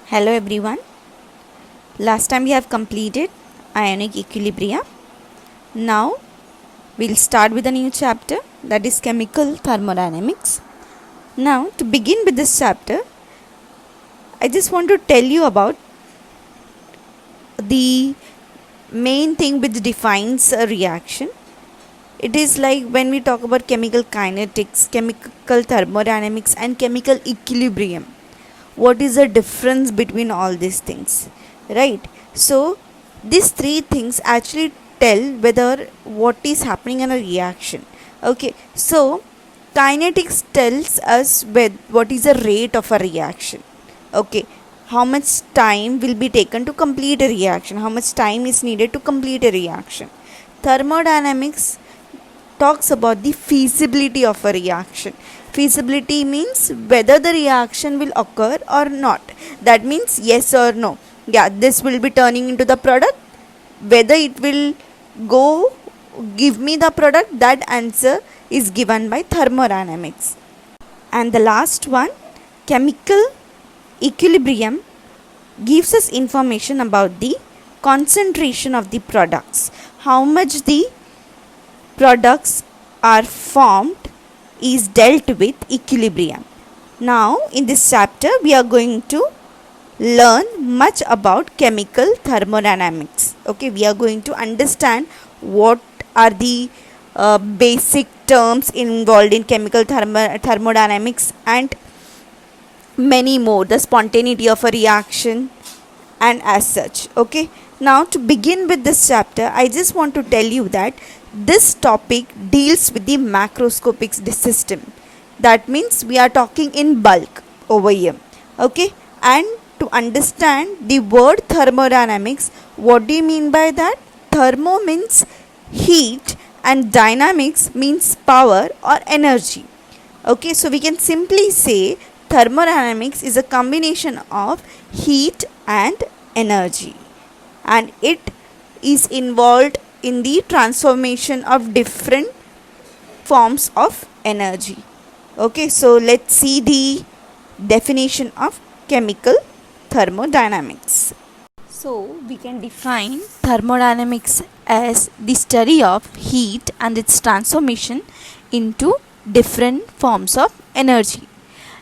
Hello everyone. Last time we have completed ionic equilibrium. Now we'll start with a new chapter, that is chemical thermodynamics. Now to begin with this chapter, I just want to tell you about the main thing which defines a reaction. It is like when we talk about chemical kinetics, chemical thermodynamics and chemical equilibrium. What is the difference between all these things, right? So these three things actually tell whether what is happening in a reaction. Okay, so kinetics tells us what is the rate of a reaction. Okay, how much time will be taken to complete a reaction, how much time is needed to complete a reaction. Thermodynamics talks about the feasibility of a reaction. Feasibility means whether the reaction will occur or not. That means yes or no. Yeah, this will be turning into the product. Whether it will go give me the product, that answer is given by thermodynamics. And the last one, chemical equilibrium, gives us information about the concentration of the products. How much the products are formed is dealt with equilibrium. Now in this chapter we are going to learn much about chemical thermodynamics. Okay, we are going to understand what are the basic terms involved in chemical thermodynamics and many more, the spontaneity of a reaction and as such. Okay, now to begin with this chapter, I just want to tell you that this topic deals with the macroscopic system. That means we are talking in bulk over here. Okay, and to understand the word thermodynamics, what do you mean by that? Thermo means heat and dynamics means power or energy. Okay, so we can simply say thermodynamics is a combination of heat and energy, and it is involved in the transformation of different forms of energy. Okay, so let's see the definition of chemical thermodynamics. So we can define thermodynamics as the study of heat and its transformation into different forms of energy.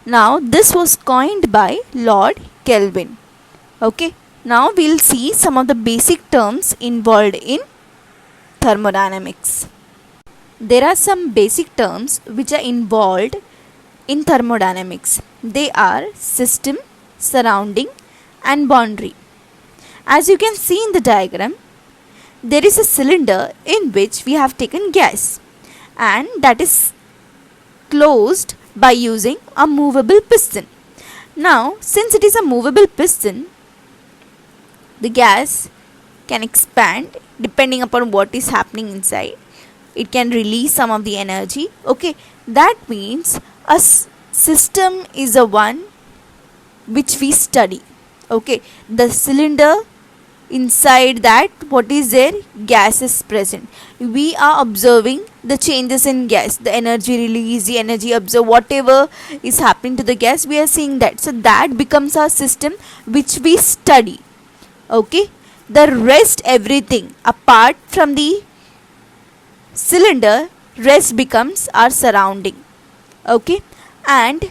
Now this was coined by Lord Kelvin. Okay, now we'll see some of the basic terms involved in thermodynamics. There are some basic terms which are involved in thermodynamics. They are system, surrounding and boundary. As you can see in the diagram, there is a cylinder in which we have taken gas, and that is closed by using a movable piston. Now since it is a movable piston, the gas can expand depending upon what is happening inside. It can release some of the energy. Okay, that means a system is a one which we study. Okay, the cylinder, inside that what is there? Gas is present. We are observing the changes in gas, the energy release, the energy absorbed, whatever is happening to the gas, we are seeing that. So that becomes our system which we study. Okay, the rest, everything apart from the cylinder, rest becomes our surrounding. Okay, and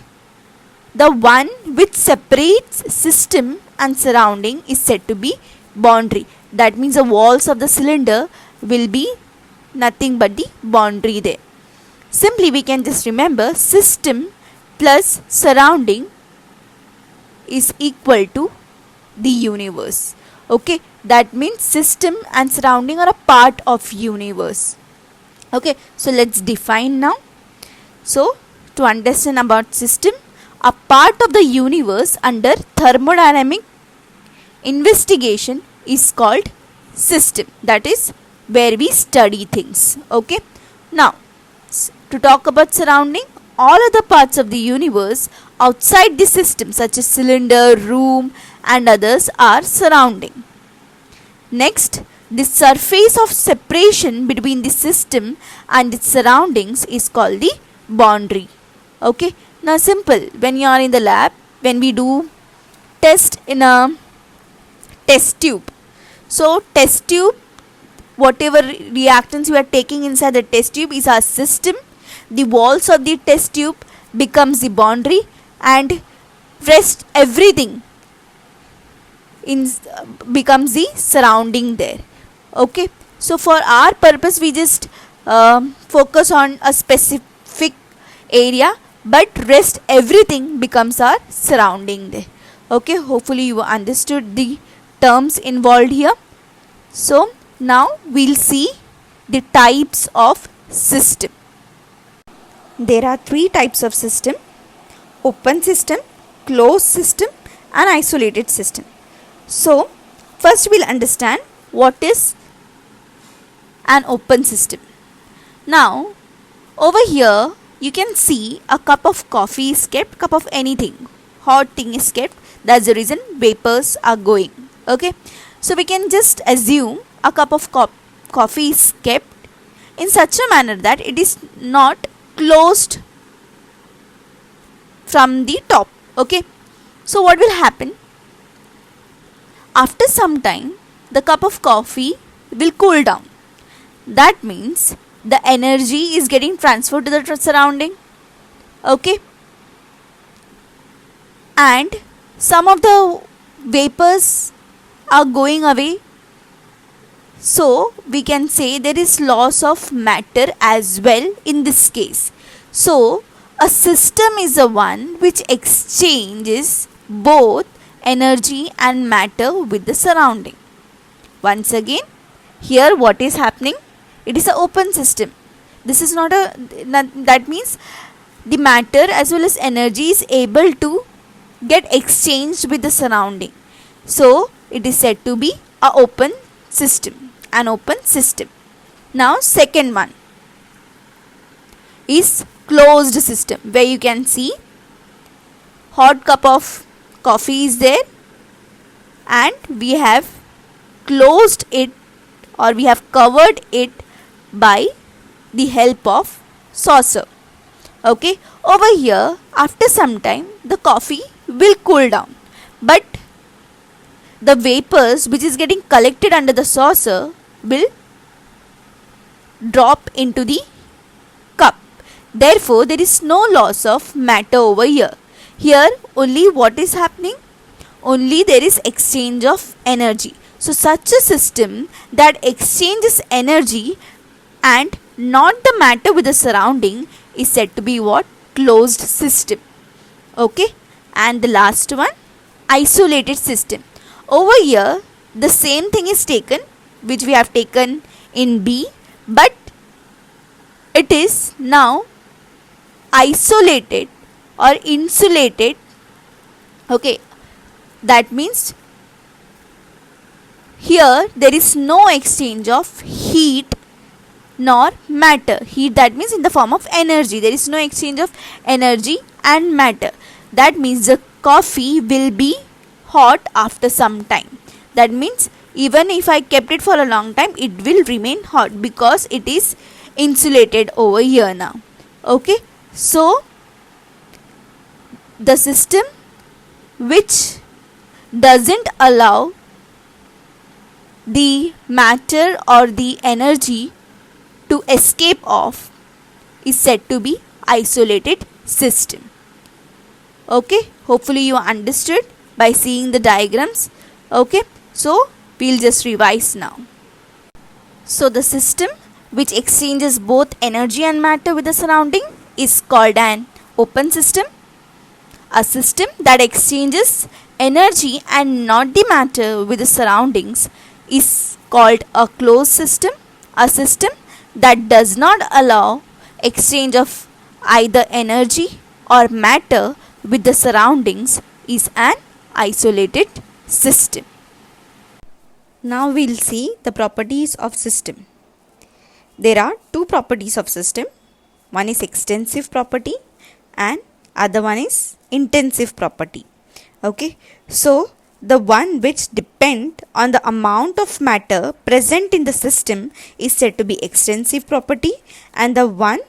the one which separates system and surrounding is said to be boundary. That means the walls of the cylinder will be nothing but the boundary there. Simply we can just remember system plus surrounding is equal to the universe. Okay, that means system and surrounding are a part of universe. Okay, so let's define now. So to understand about system, a part of the universe under thermodynamic investigation is called system. That is where we study things. Okay, now to talk about surrounding, all other parts of the universe outside the system such as cylinder, room and others are surrounding. Next, the surface of separation between the system and its surroundings is called the boundary. Okay, now simple, when you are in the lab, when we do test in a test tube. So test tube, whatever reactants you are taking inside the test tube is our system. The walls of the test tube becomes the boundary, and rest everything becomes the surrounding there. Okay, so for our purpose we just focus on a specific area, but rest everything becomes our surrounding there. Okay, hopefully you understood the terms involved here. So now we'll see the types of system. There are three types of system: open system, closed system, and isolated system. So first we'll understand what is an open system. Now over here you can see a cup of coffee is kept, cup of anything, hot thing is kept. That's the reason vapors are going. Okay, so we can just assume a cup of coffee is kept in such a manner that it is not closed from the top. Okay, so what will happen? After some time, the cup of coffee will cool down. That means the energy is getting transferred to the surrounding. Okay, and some of the vapors are going away. So we can say there is loss of matter as well in this case. So a system is a one which exchanges both energy and matter with the surrounding. Once again, here what is happening? It is an open system. This is not a, that means the matter as well as energy is able to get exchanged with the surrounding. So it is said to be an open system. An open system. Now second one is closed system, where you can see hot cup of coffee is there and we have closed it, or we have covered it by the help of saucer. Okay, over here after some time the coffee will cool down, but the vapors which is getting collected under the saucer will drop into the cup. Therefore there is no loss of matter over here. Here only what is happening? Only there is exchange of energy. So such a system that exchanges energy and not the matter with the surrounding is said to be what? Closed system. Okay, and the last one, isolated system. Over here the same thing is taken which we have taken in B, but it is now isolated or insulated. Okay, that means here there is no exchange of heat nor matter. Heat, that means in the form of energy. There is no exchange of energy and matter. That means the coffee will be hot after some time. That means even if I kept it for a long time, it will remain hot because it is insulated over here now. Okay, so the system which doesn't allow the matter or the energy to escape off is said to be isolated system. Okay, hopefully you understood by seeing the diagrams. Okay, so we'll just revise now. So the system which exchanges both energy and matter with the surrounding is called an open system. A system that exchanges energy and not the matter with the surroundings is called a closed system. A system that does not allow exchange of either energy or matter with the surroundings is an isolated system. Now we'll see the properties of system. There are two properties of system. One is extensive property and other one is intensive property. Okay, so the one which depend on the amount of matter present in the system is said to be extensive property, and the one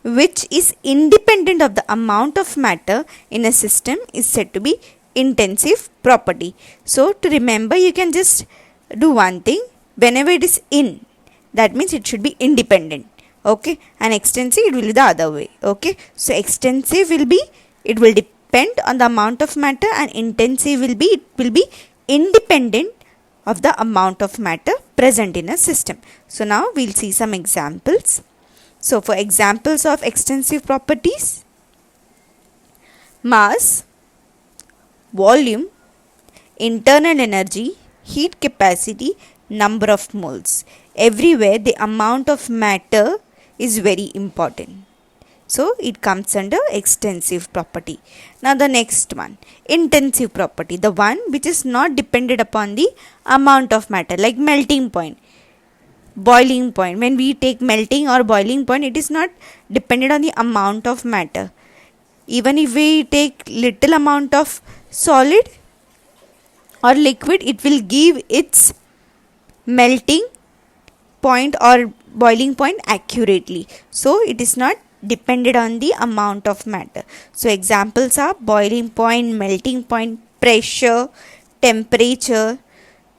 which is independent of the amount of matter in a system is said to be intensive property. So to remember, you can just do one thing. Whenever it is in, that means it should be independent. Okay, and extensive it will be the other way. Okay, so extensive will be, it will depend on the amount of matter, and intensive will be, it will be independent of the amount of matter present in a system. So now we'll see some examples. So for examples of extensive properties: mass, volume, internal energy, heat capacity, number of moles. Everywhere the amount of matter is very important. So it comes under extensive property. Now the next one, intensive property, the one which is not dependent upon the amount of matter, like melting point, boiling point. When we take melting or boiling point, it is not dependent on the amount of matter. Even if we take little amount of solid or liquid, it will give its melting point or boiling point accurately. So it is not dependent on the amount of matter. So examples are boiling point, melting point, pressure, temperature,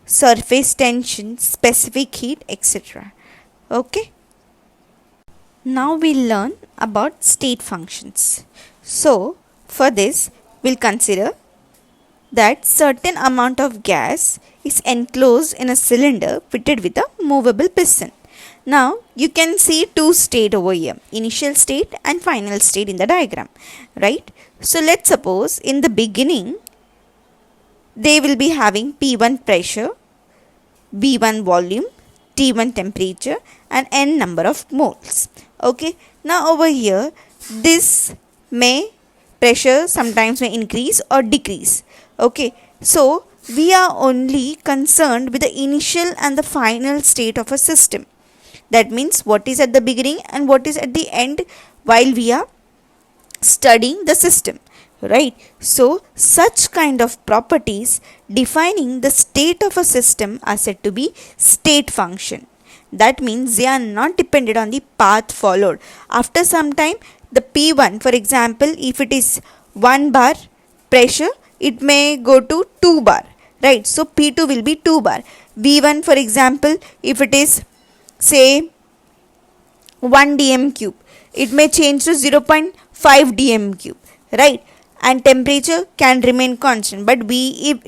surface tension, specific heat, etc. Okay. Now we'll learn about state functions. So for this, we'll consider that certain amount of gas is enclosed in a cylinder fitted with a movable piston. Now you can see two states over here, initial state and final state in the diagram, right? So let's suppose in the beginning they will be having P1 pressure, V1 volume, T1 temperature, and N number of moles. Okay, now over here this pressure sometimes may increase or decrease. Okay, so we are only concerned with the initial and the final state of a system. That means what is at the beginning and what is at the end while we are studying the system, right? So such kind of properties defining the state of a system are said to be state function. That means they are not dependent on the path followed. After some time, the P1, for example, if it is 1 bar pressure, it may go to 2 bar, right? So P2 will be 2 bar. V1, for example, if it is say 1 dm cube, it may change to 0.5 dm cube, right? And temperature can remain constant, but we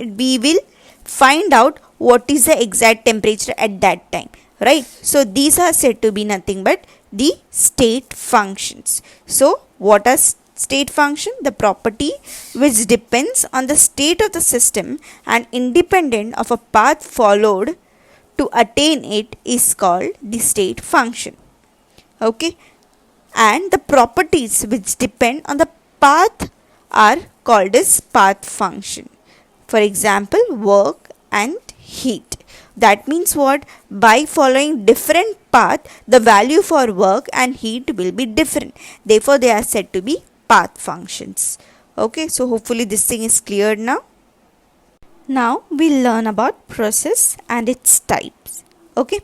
will find out what is the exact temperature at that time, right? So these are said to be nothing but the state functions. So what are state function? The property which depends on the state of the system and independent of a path followed to attain it is called the state function. Okay, and the properties which depend on the path are called as path function. For example, work and heat. That means what? By following different path, the value for work and heat will be different. Therefore, they are said to be path functions. Okay, so hopefully this thing is clear now. Now we'll learn about process and its types. Okay,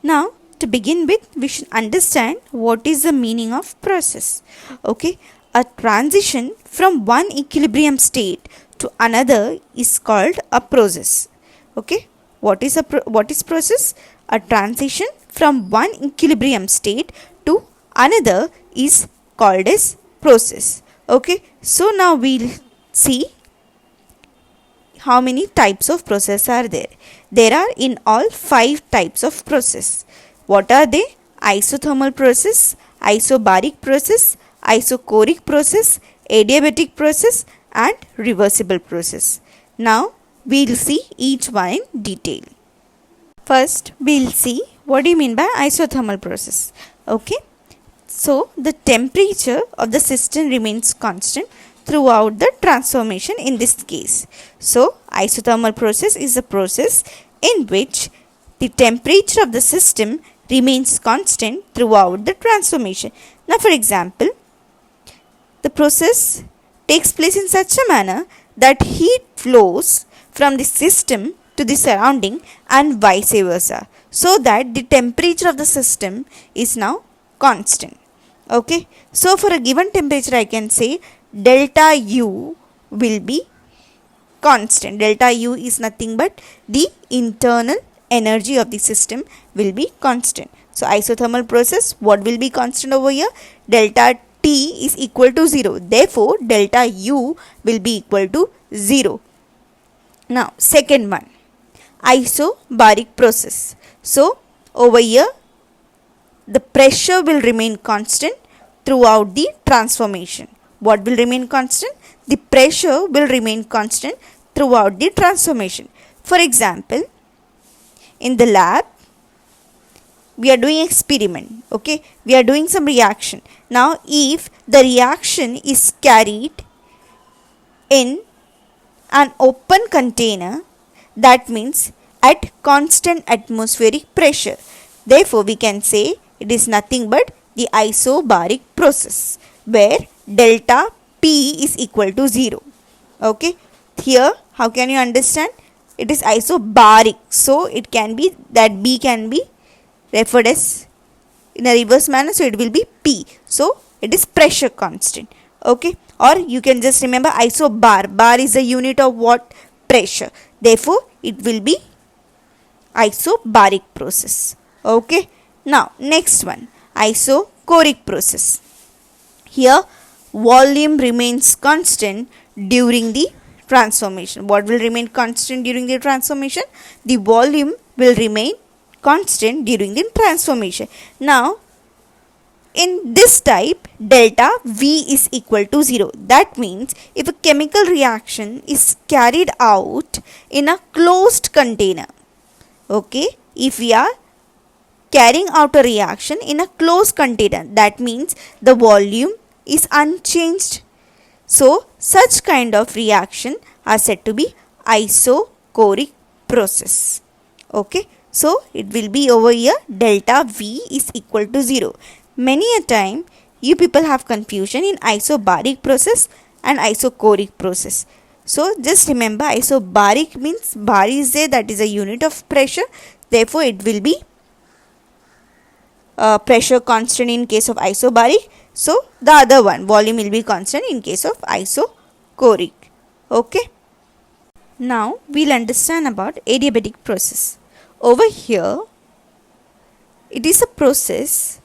now to begin with, we should understand what is the meaning of process. Okay, a transition from one equilibrium state to another is called a process. Okay, what is process? A transition from one equilibrium state to another is called as process. Okay, so now we'll see how many types of process are there. There are in all 5 types of process. What are they? Isothermal process, isobaric process, isochoric process, adiabatic process, and reversible process. Now we'll see each one in detail. First we'll see what do you mean by isothermal process. Okay, so the temperature of the system remains constant throughout the transformation in this case. So isothermal process is a process in which the temperature of the system remains constant throughout the transformation. Now for example, the process takes place in such a manner that heat flows from the system to the surrounding and vice versa, so that the temperature of the system is now constant. Okay, so for a given temperature I can say delta U will be constant. Delta U is nothing but the internal energy of the system will be constant. So isothermal process, what will be constant over here? Delta T is equal to 0. Therefore, delta U will be equal to 0. Now, second one, isobaric process. So, over here, the pressure will remain constant throughout the transformation. What will remain constant? The pressure will remain constant throughout the transformation. For example, in the lab, we are doing experiment, okay? We are doing some reaction. Now, if the reaction is carried in an open container, that means at constant atmospheric pressure. Therefore, we can say it is nothing but the isobaric process, where delta P is equal to 0. Okay, here how can you understand? It is isobaric, so it can be that B can be referred as in a reverse manner, so it will be P. So it is pressure constant. Okay, or you can just remember isobar. Bar is a unit of what? Pressure. Therefore, it will be isobaric process. Okay. Now, next one, isochoric process. Here, volume remains constant during the transformation. What will remain constant during the transformation? The volume will remain constant during the transformation. Now, in this type, delta V is equal to 0. That means if a chemical reaction is carried out in a closed container, okay, if we are carrying out a reaction in a closed container, that means the volume is unchanged. So, such kind of reaction are said to be isochoric process. Okay, so it will be over here delta V is equal to 0. Many a time you people have confusion in isobaric process and isochoric process. So just remember, isobaric means bar is there, that is a unit of pressure. Therefore, it will be pressure constant in case of isobaric. So the other one, volume, will be constant in case of isochoric. Okay. Now we'll understand about adiabatic process. Over here, it is a process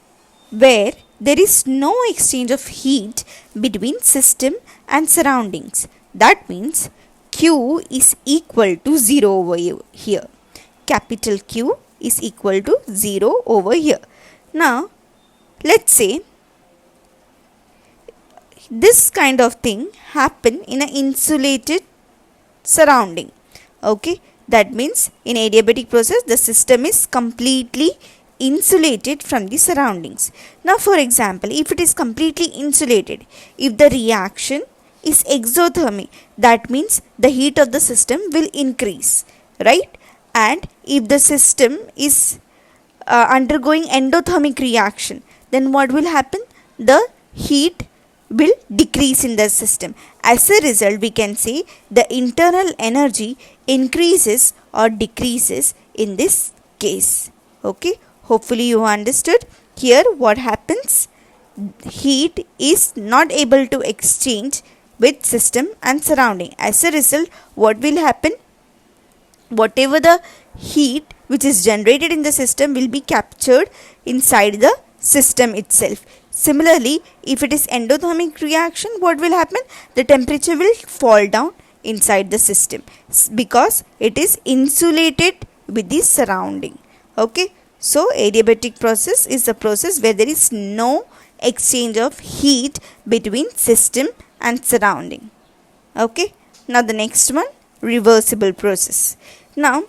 where there is no exchange of heat between system and surroundings. That means Q is equal to 0 over here. Capital Q is equal to 0 over here. Now, let's say this kind of thing happen in an insulated surrounding. Okay, that means in adiabatic process, the system is completely insulated from the surroundings. Now, for example, if it is completely insulated, if the reaction is exothermic, that means the heat of the system will increase, right? And if the system is undergoing endothermic reaction, then what will happen? The heat will decrease in the system. As a result, we can say the internal energy increases or decreases in this case. Okay, hopefully you understood. Here what happens? Heat is not able to exchange with system and surrounding. As a result, what will happen? Whatever the heat which is generated in the system will be captured inside the system itself. Similarly, if it is endothermic reaction, what will happen? The temperature will fall down inside the system because it is insulated with the surrounding. Okay, so adiabatic process is the process where there is no exchange of heat between system and surrounding. Okay, now the next one, reversible process. Now,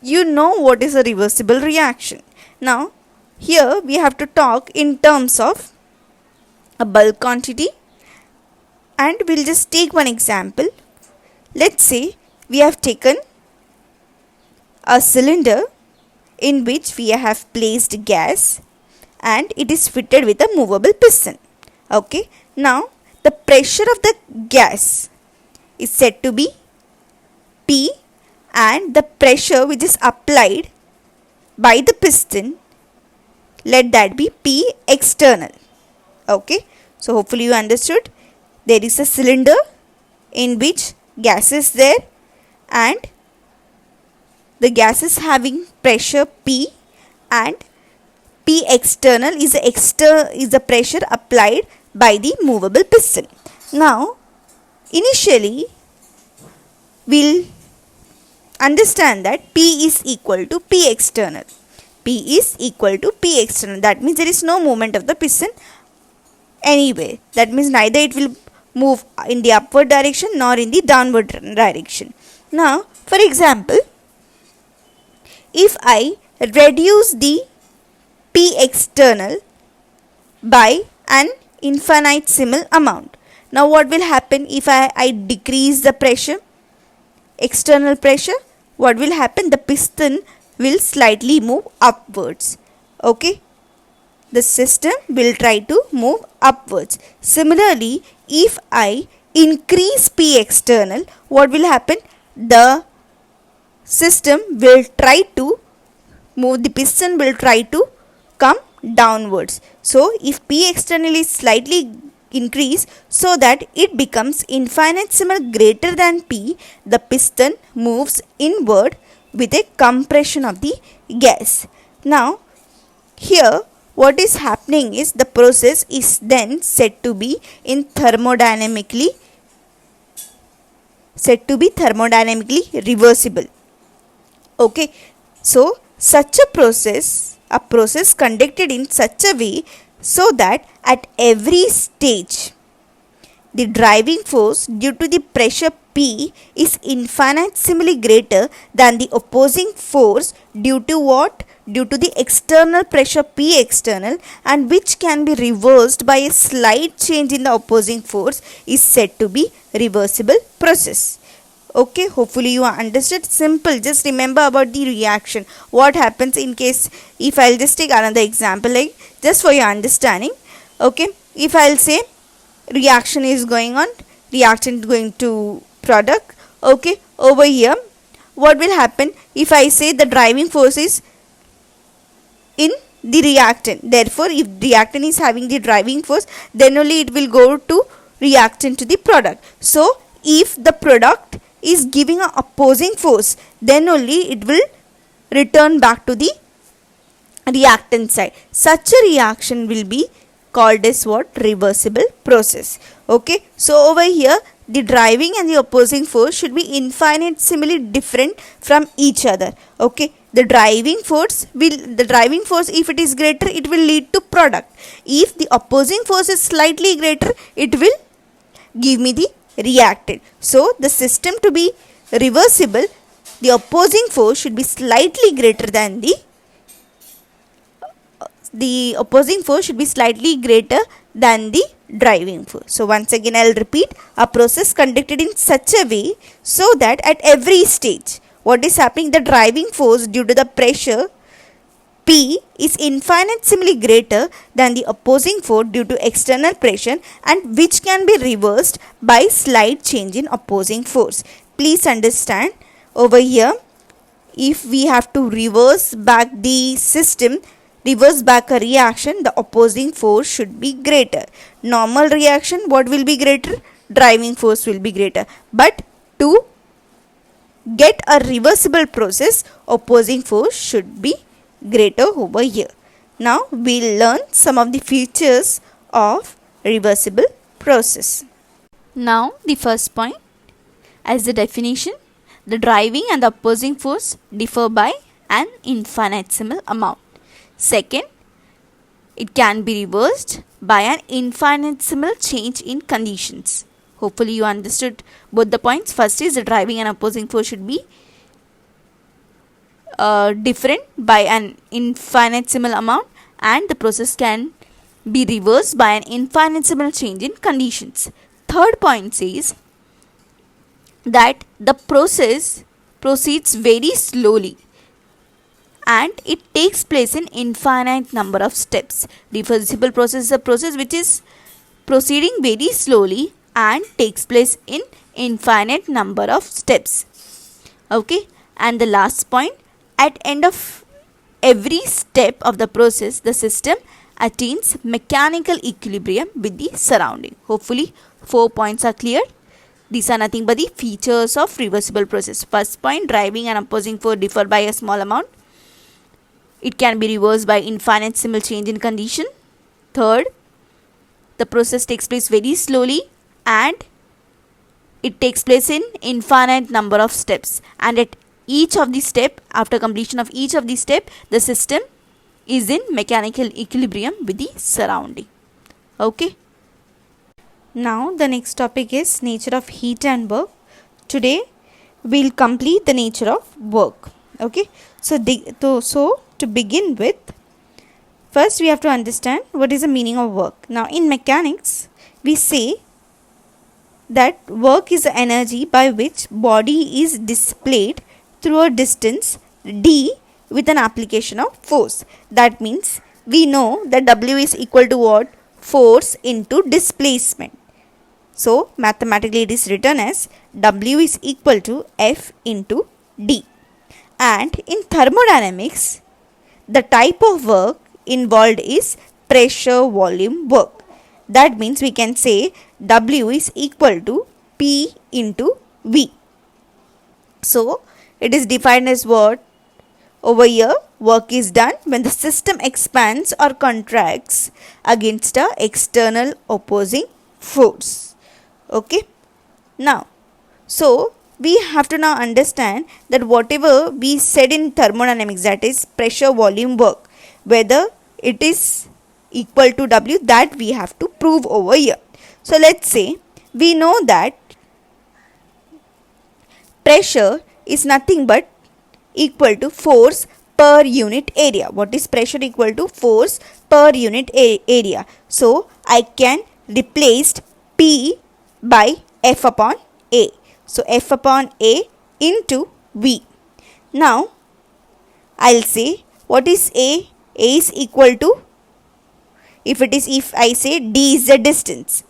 you know what is a reversible reaction. Now, here we have to talk in terms of a bulk quantity, and we'll just take one example. Let's say we have taken a cylinder in which we have placed gas and it is fitted with a movable piston. Okay, now the pressure of the gas is said to be P, and the pressure which is applied by the piston, let that be P external. Okay, so hopefully you understood. There is a cylinder in which gas is there. and the gas is having pressure P, and P external is the pressure applied by the movable piston. Now, initially, we'll understand that P is equal to P external. P is equal to P external. That means there is no movement of the piston anyway. That means neither it will move in the upward direction nor in the downward direction. Now, for example, if I reduce the P external by an infinitesimal amount, now what will happen if I decrease the pressure, external pressure? What will happen? The piston will slightly move upwards. Okay, the system will try to move upwards. Similarly, if I increase P external, what will happen? The system will try to move, the piston will try to come downwards. So if P external is slightly increased so that it becomes infinitesimal greater than P, the piston moves inward with a compression of the gas. Now here what is happening is the process is then said to be thermodynamically reversible. Okay, so such a process conducted in such a way so that at every stage the driving force due to the pressure P is infinitesimally greater than the opposing force due to what? Due to the external pressure P external, and which can be reversed by a slight change in the opposing force, is said to be reversible process. Okay, hopefully you understood. Simple, just remember about the reaction. What happens in case, if I'll just take another example, like just for your understanding. Okay, if I'll say reaction is going on, reactant going to product. Okay, over here what will happen if I say the driving force is in the reactant? Therefore, if reactant is having the driving force, then only it will go to reactant to the product. So if the product is giving an opposing force, then only it will return back to the reactant side. Such a reaction will be called as what? Reversible process. Okay, so over here the driving and the opposing force should be infinitesimally different from each other. Okay, the driving force if it is greater, it will lead to product. If the opposing force is slightly greater, it will give me the reactant. So the system to be reversible, the opposing force should be slightly greater than the opposing force should be slightly greater than the driving force. So once again I'll repeat, a process conducted in such a way so that at every stage what is happening, the driving force due to the pressure P is infinitesimally greater than the opposing force due to external pressure, and which can be reversed by slight change in opposing force. Please understand, over here if we have to reverse back the system, reverse back a reaction, the opposing force should be greater. Normal reaction, what will be greater? Driving force will be greater. But to get a reversible process, opposing force should be greater over here. Now we'll learn some of the features of reversible process. Now the first point, as the definition, the driving and the opposing force differ by an infinitesimal amount. Second, it can be reversed by an infinitesimal change in conditions. Hopefully you understood both the points. First is the driving and opposing force should be different by an infinitesimal amount, and the process can be reversed by an infinitesimal change in conditions. Third point says that the process proceeds very slowly and it takes place in infinite number of steps. Reversible process is a process which is proceeding very slowly and takes place in infinite number of steps. Okay, and the last point, at end of every step of the process, the system attains mechanical equilibrium with the surrounding. Hopefully 4 points are clear. These are nothing but the features of reversible process. First point, driving and opposing force differ by a small amount. It can be reversed by infinitesimal change in condition. Third, the process takes place very slowly and it takes place in infinite number of steps, and at each of the step, after completion of each of the step, the system is in mechanical equilibrium with the surrounding. Okay. Now the next topic is nature of heat and work. Today we'll complete the nature of work. Okay. So to begin with, first we have to understand what is the meaning of work. Now in mechanics we say that work is the energy by which body is displayed through a distance d with an application of force. That means we know that W is equal to what? Force into displacement. So mathematically it is written as W is equal to F into D. And in thermodynamics, the type of work involved is pressure volume work. That means we can say W is equal to P into V. So it is defined as what? Over here, work is done when the system expands or contracts against a external opposing force. Okay. Now, so we have to now understand that whatever we said in thermodynamics, that is pressure volume work, whether it is equal to W, that we have to prove over here. So let's say we know that pressure is nothing but equal to force per unit area. What is pressure equal to? Force per unit area. So I can replace P by F upon A. So F upon A into V. Now I'll say what is A? A is equal to, if I say D is the distance,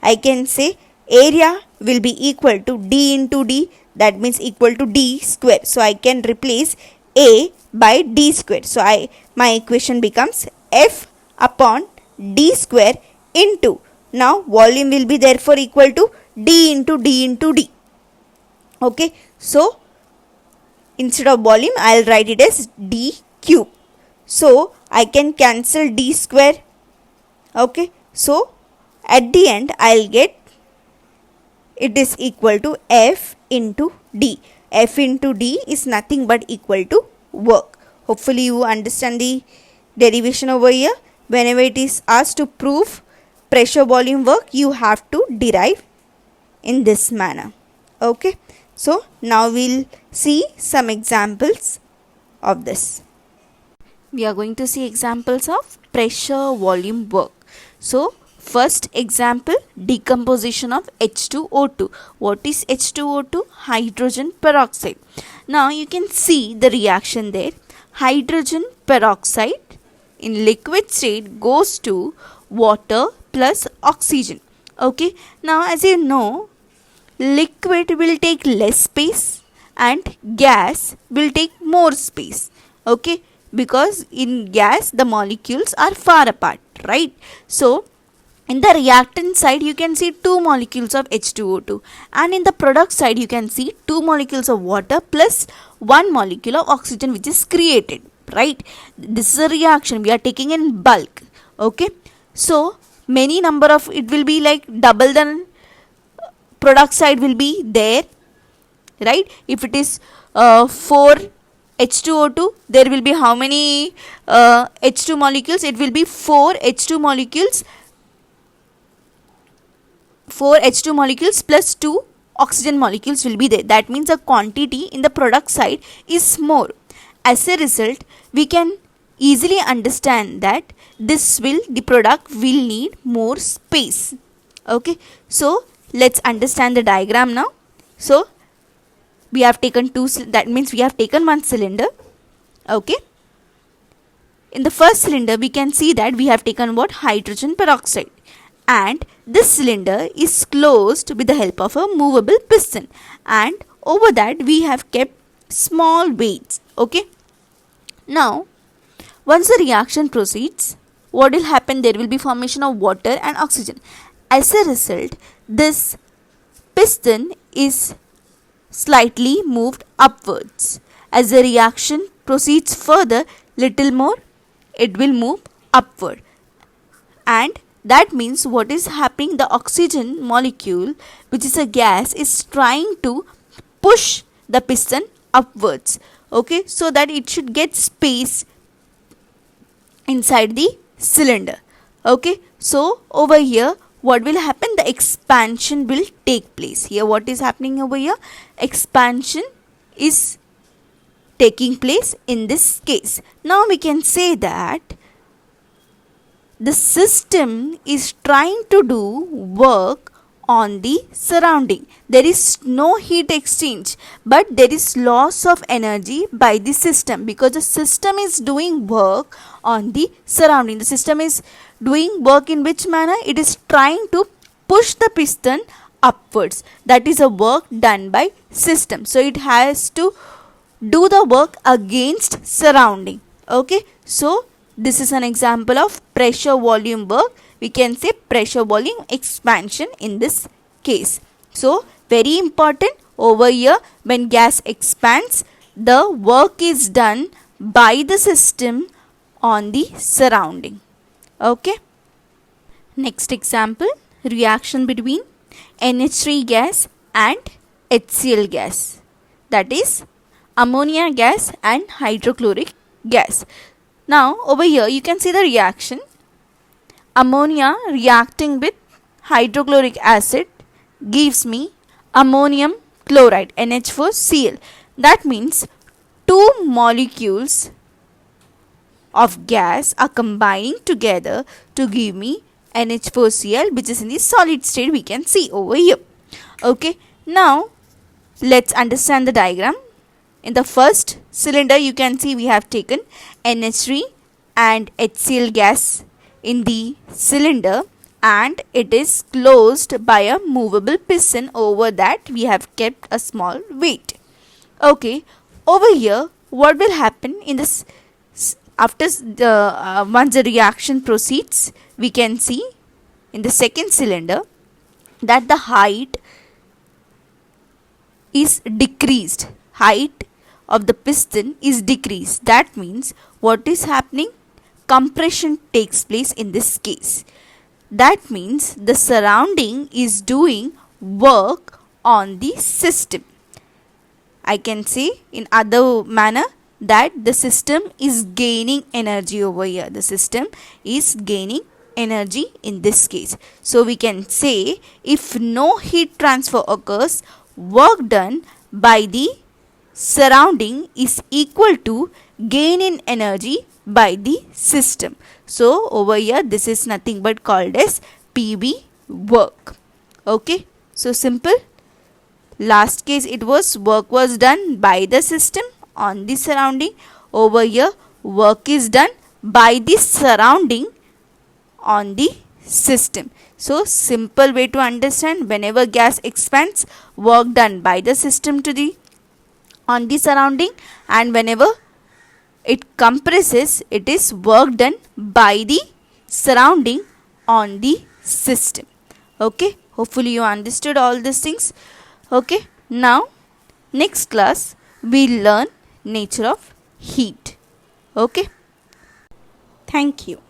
I can say area will be equal to D into D, that means equal to D square. So I can replace A by D square. So my equation becomes F upon D square into, now volume will be therefore equal to D into D into D. Okay, so instead of volume I'll write it as D cube. So I can cancel D square. Okay, so at the end I'll get it is equal to F into D. F into D is nothing but equal to work. Hopefully you understand the derivation over here. Whenever it is asked to prove pressure volume work, you have to derive in this manner. Okay, so now we'll see some examples of this. We are going to see examples of pressure volume work. So first example, decomposition of H2O2. What is H2O2? Hydrogen peroxide. Now you can see the reaction there. Hydrogen peroxide in liquid state goes to water plus oxygen. Okay, now as you know, liquid will take less space and gas will take more space. Okay, because in gas the molecules are far apart, right? So in the reactant side you can see 2 molecules of H2O2, and in the product side you can see 2 molecules of water plus 1 molecule of oxygen which is created, right? This is a reaction we are taking in bulk. Okay, so many number of, it will be like double than product side will be there, right? If it is 4 H2O2, there will be how many H2 molecules? It will be 4 H2 molecules, 4 H2 molecules plus 2 oxygen molecules will be there. That means the quantity in the product side is more. As a result, we can easily understand that the product will need more space. Okay, so let's understand the diagram now. So we have taken that means we have taken one cylinder. Okay, in the first cylinder we can see that we have taken what? Hydrogen peroxide, and this cylinder is closed with the help of a movable piston, and over that we have kept small weights. Okay, now once the reaction proceeds, what will happen? There will be formation of water and oxygen. As a result, this piston is slightly moved upwards. As the reaction proceeds further, little more, it will move upward. And that means what is happening, the oxygen molecule, which is a gas, is trying to push the piston upwards, okay, so that it should get space inside the cylinder. Okay, so over here what will happen, the expansion will take place. Here what is happening over here, expansion is taking place in this case. Now we can say that the system is trying to do work on the surrounding. There is no heat exchange, but there is loss of energy by the system, because the system is doing work on the surrounding. The system is doing work in which manner? It is trying to push the piston upwards. That is a work done by system. So it has to do the work against surrounding. Okay, so this is an example of pressure volume work. We can say pressure volume expansion in this case. So very important over here, when gas expands, the work is done by the system on the surrounding. Okay. Next example, reaction between NH3 gas and HCl gas, that is ammonia gas and hydrochloric gas. Now over here you can see the reaction. Ammonia reacting with hydrochloric acid gives me ammonium chloride, NH4Cl. That means two molecules of gas are combining together to give me NH4Cl, which is in the solid state, we can see over here. Okay, now let's understand the diagram. In the first cylinder you can see we have taken NH3 and HCl gas in the cylinder, and it is closed by a movable piston. Over that we have kept a small weight. Okay, over here what will happen in this, after the once the reaction proceeds, we can see in the second cylinder that the height is decreased. Height of the piston is decreased. That means what is happening, compression takes place in this case. That means the surrounding is doing work on the system. I can say in other manner that the system is gaining energy over here. The system is gaining energy in this case. So we can say if no heat transfer occurs, work done by the surrounding is equal to gain in energy by the system. So over here this is nothing but called as PV work. Okay, so simple. Last case it was work was done by the system on the surrounding. Over here work is done by the surrounding on the system. So simple way to understand, whenever gas expands, work done by the system to the on the surrounding, and whenever it compresses, it is work done by the surrounding on the system. Okay, hopefully you understood all these things. Okay, now next class we learn nature of heat. Okay, thank you.